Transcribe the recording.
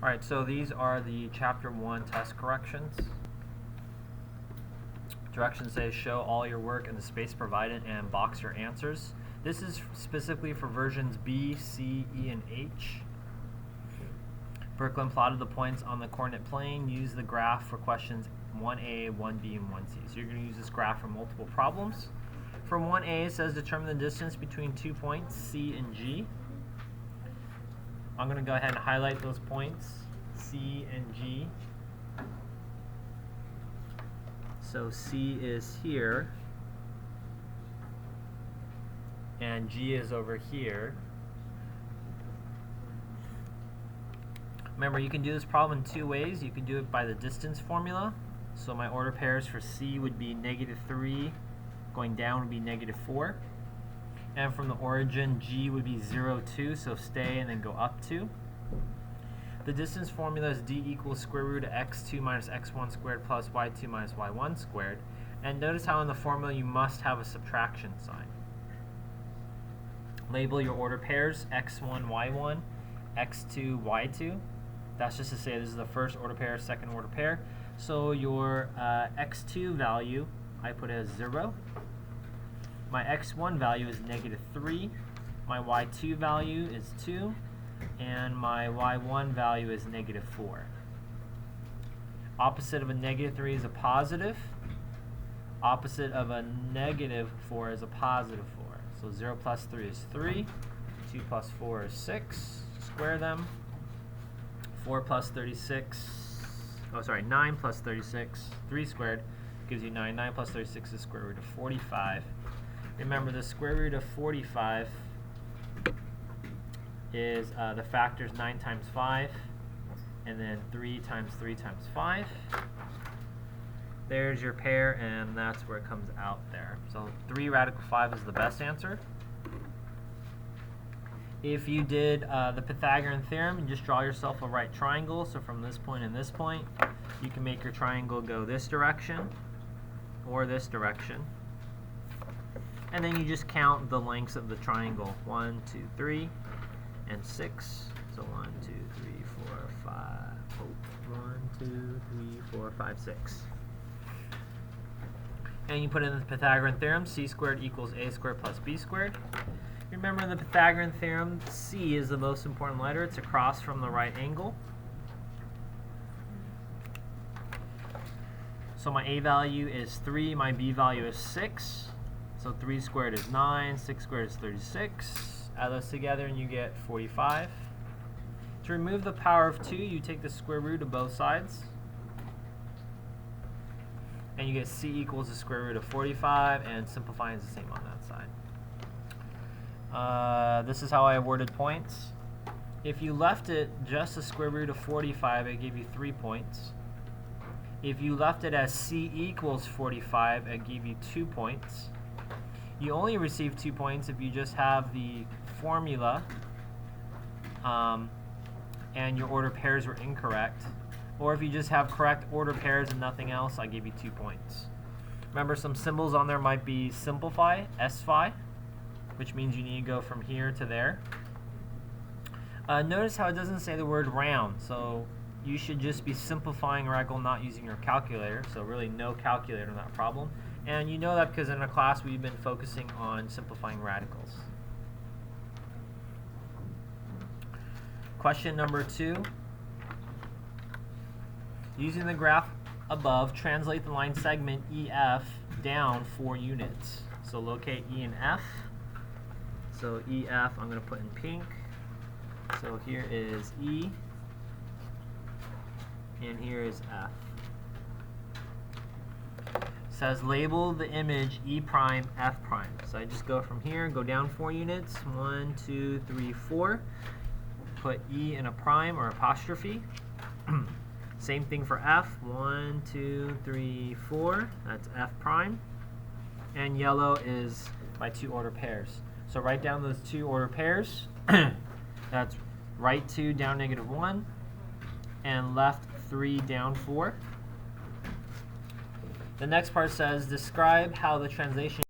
Alright, so these are the Chapter 1 test corrections. Directions say show all your work in the space provided and box your answers. This is specifically for versions B, C, E, and H. Brooklyn plotted the points on the coordinate plane. Use the graph for questions 1A, 1B, and 1C. So you're going to use this graph for multiple problems. For 1A, it says determine the distance between 2 points, C and G. I'm going to go ahead and highlight those points, C and G. So C is here, and G is over here. Remember, you can do this problem in two ways. You can do it by the distance formula. So my order pairs for C would be -3, going down would be -4. And from the origin, G would be 0, 2, so stay and then go up 2. The distance formula is D equals square root of x2 minus x1 squared plus y2 minus y1 squared. And notice how in the formula you must have a subtraction sign. Label your order pairs x1, y1, x2, y2. That's just to say this is the first order pair, second order pair. So your x2 value, I put as 0. My x1 value is -3. My y2 value is 2. And my y1 value is -4. Opposite of a -3 is a positive. Opposite of a -4 is a positive 4. So 0 plus 3 is 3. 2 plus 4 is 6. Square them. 4 plus 36, oh sorry, 9 plus 36, 3 squared gives you 9. 9 plus 36 is square root of 45. Remember, the square root of 45 is the factors 9 times 5, and then 3 times 3 times 5. There's your pair, and that's where it comes out there. So 3 radical 5 is the best answer. If you did the Pythagorean Theorem, you just draw yourself a right triangle. So from this point and this point, you can make your triangle go this direction or this direction. And then you just count the lengths of the triangle. 1, 2, 3, and 6. So 1, 2, 3, 4, 5. Oh, 1, 2, 3, 4, 5, 6. And you put in the Pythagorean Theorem, c squared equals a squared plus b squared. Remember, in the Pythagorean Theorem, C is the most important letter. It's across from the right angle. So my A value is 3, my B value is 6. So 3 squared is 9, 6 squared is 36. Add those together and you get 45. To remove the power of 2, you take the square root of both sides. And you get C equals the square root of 45, and simplifying is the same on that side. This is how I awarded points. If you left it just the square root of 45, it gave you 3 points. If you left it as C equals 45, it gave you 2 points. You only receive 2 points if you just have the formula and your order pairs were incorrect. Or if you just have correct order pairs and nothing else, I give you 2 points. Remember, some symbols on there might be simplify, S-phi, which means you need to go from here to there. Notice how it doesn't say the word round, so you should just be simplifying radical, not using your calculator, so really no calculator in that problem. And you know that because in a class we've been focusing on simplifying radicals. Question number 2. Using the graph above, translate the line segment EF down 4 units. So locate E and F. So EF I'm going to put in pink. So here is E, and here is F. It says label the image E prime, F prime. So I just go from here, go down 4 units. 1, 2, 3, 4. Put E in a prime or apostrophe. Same thing for F. 1, 2, 3, 4. That's F prime. And yellow is my 2 order pairs. So write down those 2 order pairs. That's right 2 down -1 and left 3 down 4. The next part says describe how the translation